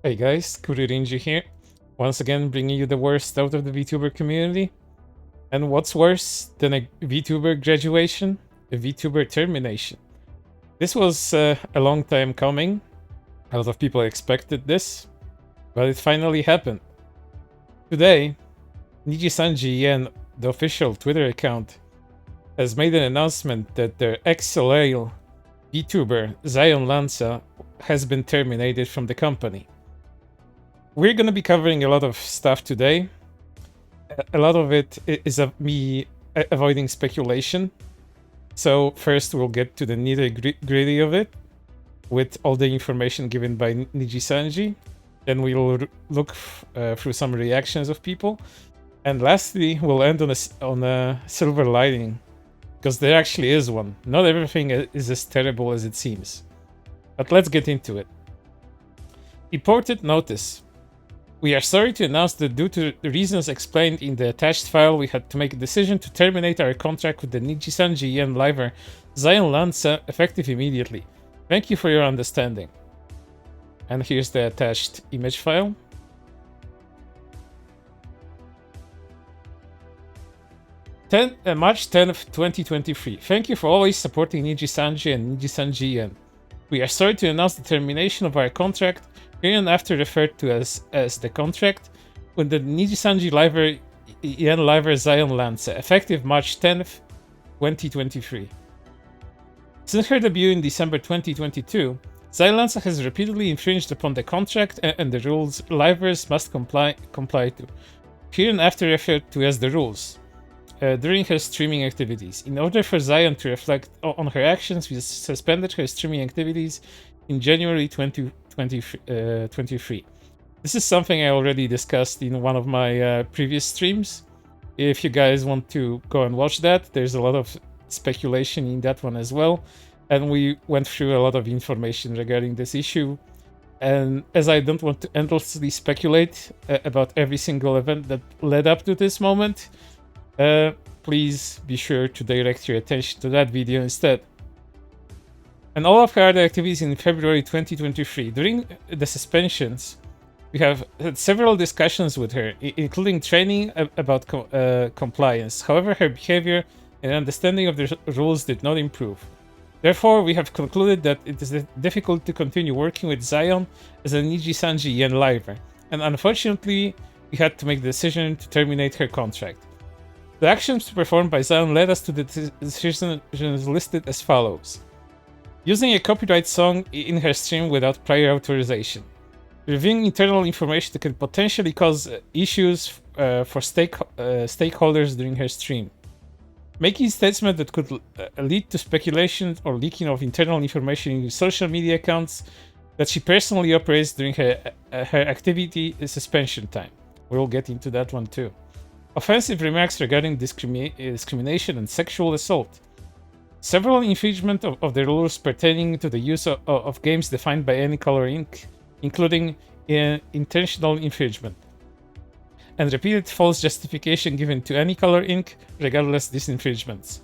Hey guys, Kuri Rinji here. Once again bringing you the worst out of the VTuber community. And what's worse than a VTuber graduation? A VTuber termination. This was a long time coming. A lot of people expected this, but it finally happened. Today, Nijisanji and the official Twitter account has made an announcement that their ex-Soleil VTuber Zaion LanZa has been terminated from the company. We're going to be covering a lot of stuff today. A lot of it is of me avoiding speculation. So first we'll get to the nitty-gritty of it with all the information given by Nijisanji. Then we'll look through some reactions of people. And lastly, we'll end on a silver lining, because there actually is one. Not everything is as terrible as it seems. But let's get into it. Important notice. We are sorry to announce that due to the reasons explained in the attached file, we had to make a decision to terminate our contract with the Nijisanji and liver Zaion LanZa effective immediately. Thank you for your understanding. And here's the attached image file. March 10th, 2023. Thank you for always supporting Nijisanji and Nijisanji. We are sorry to announce the termination of our contract, hereinafter referred to as the contract, with the Nijisanji liver Zaion LanZa, effective March 10th, 2023. Since her debut in December 2022, Zaion LanZa has repeatedly infringed upon the contract and the rules livers must comply to, hereinafter referred to as the rules, during her streaming activities. In order for Zaion to reflect on her actions, we suspended her streaming activities in January 2023. This is something I already discussed in one of my previous streams. If you guys want to go and watch that, there's a lot of speculation in that one as well. And we went through a lot of information regarding this issue. And as I don't want to endlessly speculate about every single event that led up to this moment, please be sure to direct your attention to that video instead. And all of her other activities in February 2023. During the suspensions, we have had several discussions with her, including training about compliance. However, her behavior and understanding of the rules did not improve. Therefore, we have concluded that it is difficult to continue working with Zaion as a Nijisanji Yen liver, and unfortunately, we had to make the decision to terminate her contract. The actions performed by Zaion led us to the decisions listed as follows. Using a copyright song in her stream without prior authorization. Revealing internal information that could potentially cause issues for stakeholders during her stream. Making statements that could lead to speculation or leaking of internal information in social media accounts that she personally operates during her activity suspension time. We'll get into that one too. Offensive remarks regarding discrimination and sexual assault. Several infringement of the rules pertaining to the use of games defined by any color ink, including intentional infringement. And repeated false justification given to any color ink, regardless these infringements.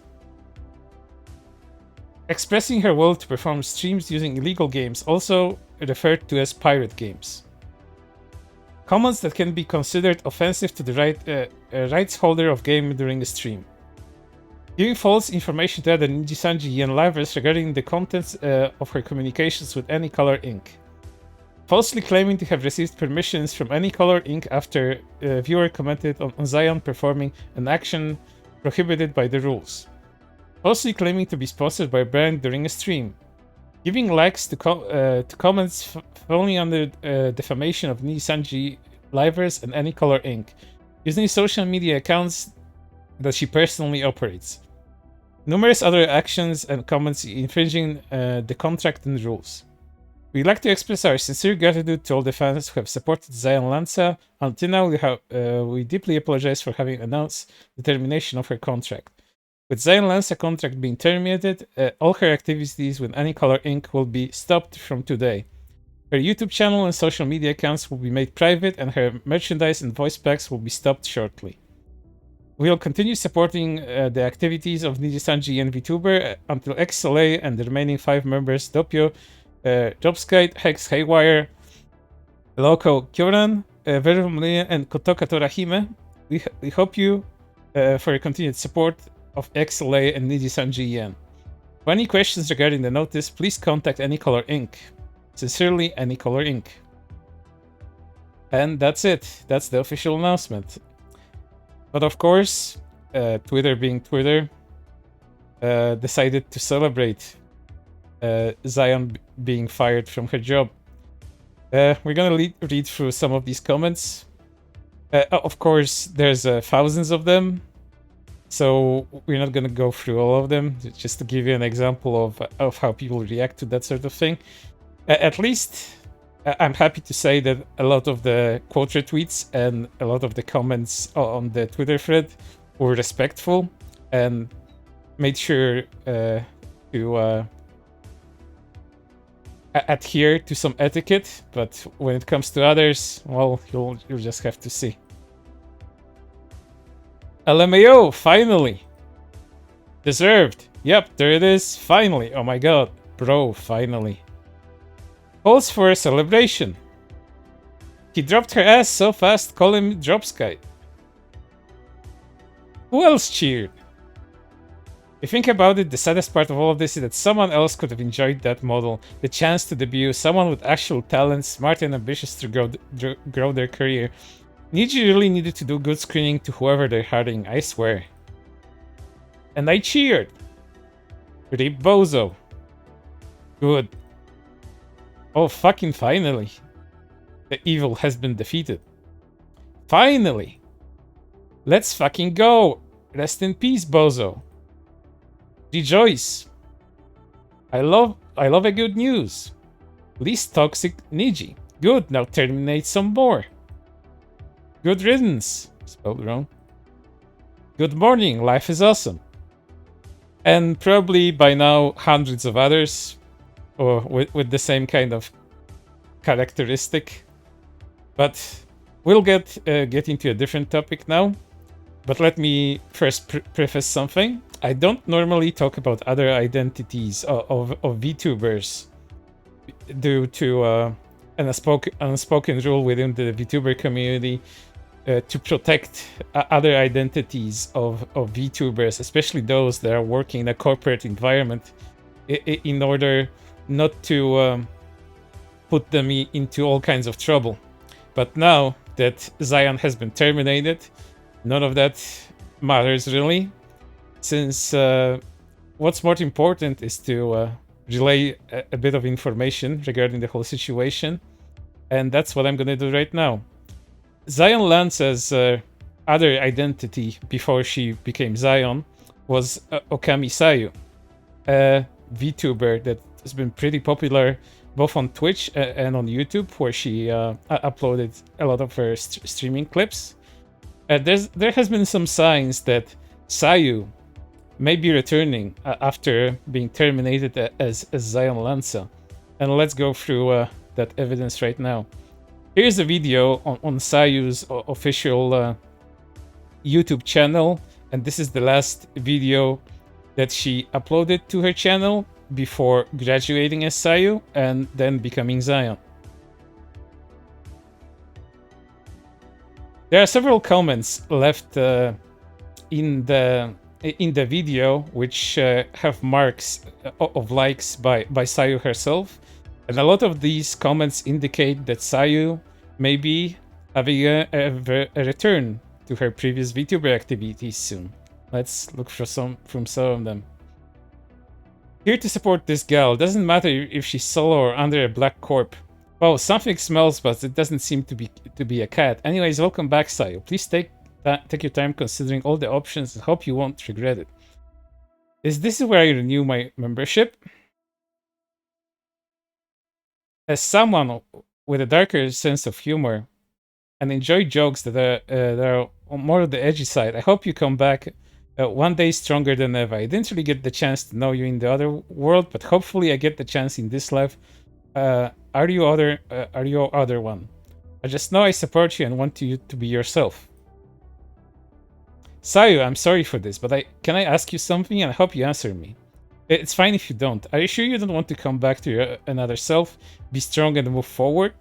Expressing her will to perform streams using illegal games, also referred to as pirate games. Comments that can be considered offensive to the rights holder of game during a stream. Giving false information to other Nijisanji and livers regarding the contents of her communications with any color ink. Falsely claiming to have received permissions from any color ink after a viewer commented on Zaion performing an action prohibited by the rules. Falsely claiming to be sponsored by a brand during a stream. Giving likes to comments falling under defamation of Nijisanji livers and any color ink. Using social media accounts that she personally operates. Numerous other actions and comments infringing the contract and rules. We'd like to express our sincere gratitude to all the fans who have supported Zaion LanZa. Until now, we deeply apologize for having announced the termination of her contract. With Zaion LanZa contract being terminated, all her activities with Any Color Inc. will be stopped from today. Her YouTube channel and social media accounts will be made private, and her merchandise and voice packs will be stopped shortly. We will continue supporting the activities of Nijisanji and VTuber until XLA and the remaining 5 members, Doppio, Jobskite, Hex, Haywire, Loco Kyoran, Verumlia, and Kotoka Torahime. We hope you for your continued support of XLA and Nijisanji Yen. For any questions regarding the notice, please contact Anycolor Inc. Sincerely, Anycolor Inc. And that's it. That's the official announcement. But of course, Twitter being Twitter, decided to celebrate Zaion being fired from her job. We're gonna read through some of these comments. Of course, there's thousands of them, so we're not gonna go through all of them. Just to give you an example of how people react to that sort of thing. At least, I'm happy to say that a lot of the quote retweets and a lot of the comments on the Twitter thread were respectful and made sure to adhere to some etiquette, but when it comes to others, well, you'll just have to see. LMAO, finally! Deserved! Yep, there it is, finally! Oh my god, bro, finally. Calls for a celebration. He dropped her ass so fast, call him Dropsky. Who else cheered? If you think about it, the saddest part of all of this is that someone else could have enjoyed that model, the chance to debut, someone with actual talent, smart and ambitious to grow their career. Niji really needed to do good screening to whoever they're hiring, I swear. And I cheered. Rip Bozo. Good. Oh, fucking finally. The evil has been defeated. Finally. Let's fucking go. Rest in peace, Bozo. Rejoice. I love a good news. Least toxic Niji. Good, now terminate some more. Good riddance. Spelled wrong. Good morning, life is awesome. And probably by now hundreds of others, or with the same kind of characteristic. But we'll get into a different topic now. But let me first preface something. I don't normally talk about other identities of VTubers due to an unspoken rule within the VTuber community to protect other identities of VTubers, especially those that are working in a corporate environment, in order not to put them into all kinds of trouble. But now that Zaion has been terminated, none of that matters really, since what's more important is to relay a bit of information regarding the whole situation, and that's what I'm gonna do right now. Zaion LanZa's other identity before she became Zaion was Okami Sayu, a VTuber that has been pretty popular both on Twitch and on YouTube, where she uploaded a lot of her streaming clips. There has been some signs that Sayu may be returning after being terminated as Zaion LanZa, and let's go through that evidence right now. Here's a video on Sayu's official YouTube channel, and this is the last video that she uploaded to her channel before graduating as Sayu and then becoming Zaion. There are several comments left in the video which have marks of likes by Sayu herself, and a lot of these comments indicate that Sayu may be having a return to her previous VTuber activities soon. Let's look for some of them. Here to support this gal. Doesn't matter if she's solo or under a black corp. Oh, something smells, but it doesn't seem to be a cat. Anyways, welcome back, Sayu. Please take your time considering all the options and hope you won't regret it. This is where I renew my membership? As someone with a darker sense of humor and enjoy jokes that are more of the edgy side, I hope you come back one day stronger than ever. I didn't really get the chance to know you in the other world, but hopefully I get the chance in this life. Are you other one? I just know I support you and want you to be yourself. Sayu, I'm sorry for this, but can I ask you something, and I hope you answer me. It's fine if you don't. Are you sure you don't want to come back to your another self, be strong and move forward?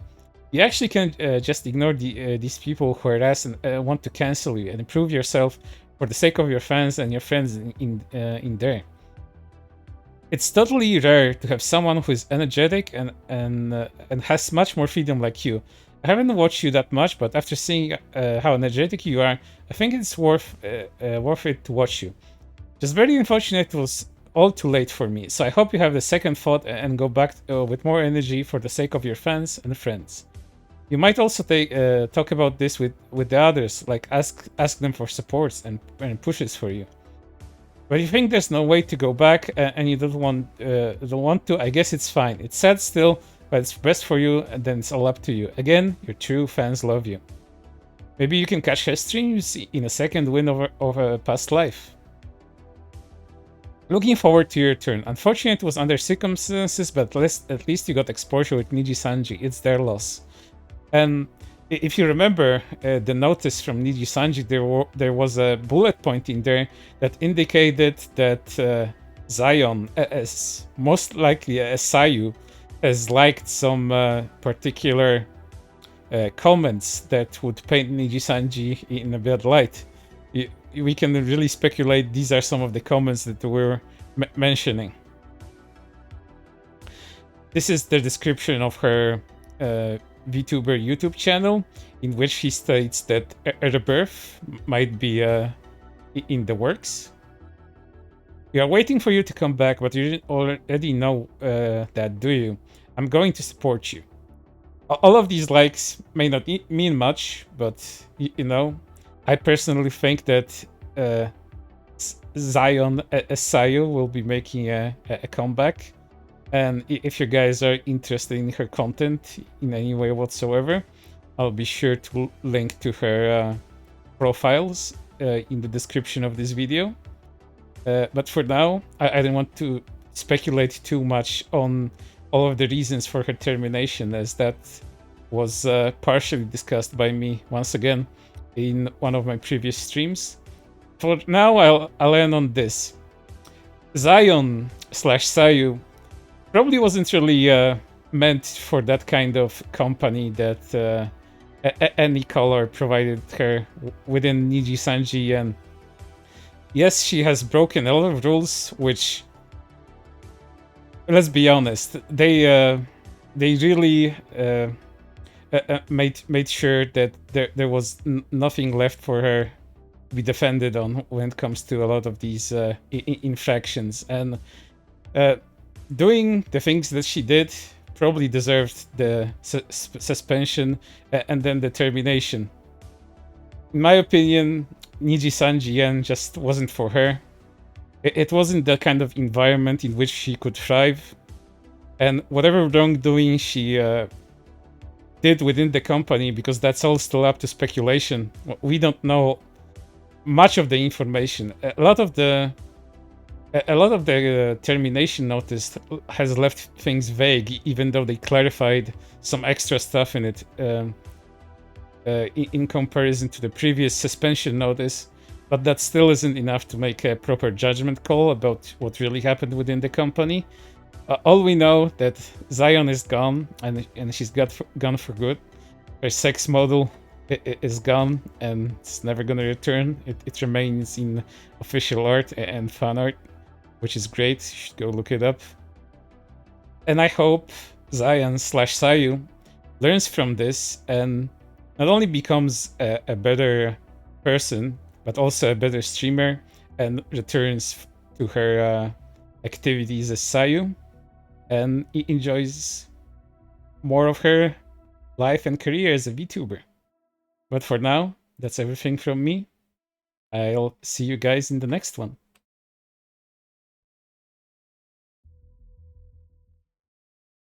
You actually can just ignore these people who harass and want to cancel you and improve yourself for the sake of your fans and your friends in there. It's totally rare to have someone who is energetic and has much more freedom like you. I haven't watched you that much, but after seeing how energetic you are, I think it's worth it to watch you. Just very unfortunate it was all too late for me, so I hope you have the second thought and go back with more energy for the sake of your fans and friends. You might also talk about this with the others, like ask them for supports and pushes for you. But you think there's no way to go back and you don't want to, I guess it's fine. It's sad still, but it's best for you and then it's all up to you. Again, your true fans love you. Maybe you can catch her streams in a second win of a past life. Looking forward to your turn. Unfortunate it was under circumstances, but at least you got exposure with Nijisanji. It's their loss. And if you remember the notice from Nijisanji, there was a bullet point in there that indicated that Zaion, as most likely as Sayu, has liked some particular comments that would paint Nijisanji in a bad light. We can really speculate these are some of the comments that we're mentioning. This is the description of her VTuber YouTube channel, in which he states that a rebirth might be in the works. We are waiting for you to come back, but you already know that, do you? I'm going to support you. All of these likes may not mean much, but you know, I personally think that Zaion Sayu will be making a comeback. And if you guys are interested in her content in any way whatsoever, I'll be sure to link to her profiles in the description of this video. But for now, I don't want to speculate too much on all of the reasons for her termination, as that was partially discussed by me once again in one of my previous streams. For now, I'll end on this. Zaion/Sayu probably wasn't really meant for that kind of company that any color provided her within Nijisanji, and yes, she has broken a lot of rules, which, let's be honest, they really made sure that there was nothing left for her to be defended on when it comes to a lot of these infractions, and doing the things that she did probably deserved the suspension and then the termination. In my opinion, Nijisanji just wasn't for her. It wasn't the kind of environment in which she could thrive, and whatever wrongdoing she did within the company, because that's all still up to speculation. We don't know much of the information. A lot of the termination notice has left things vague, even though they clarified some extra stuff in it in comparison to the previous suspension notice. But that still isn't enough to make a proper judgment call about what really happened within the company. All we know that Zaion is gone, and she's gone for good. Her sex model is gone, and it's never gonna return. It remains in official art and fan art, which is great. You should go look it up. And I hope Zaion/Sayu learns from this and not only becomes a better person, but also a better streamer, and returns to her activities as Sayu, and enjoys more of her life and career as a VTuber. But for now, that's everything from me. I'll see you guys in the next one.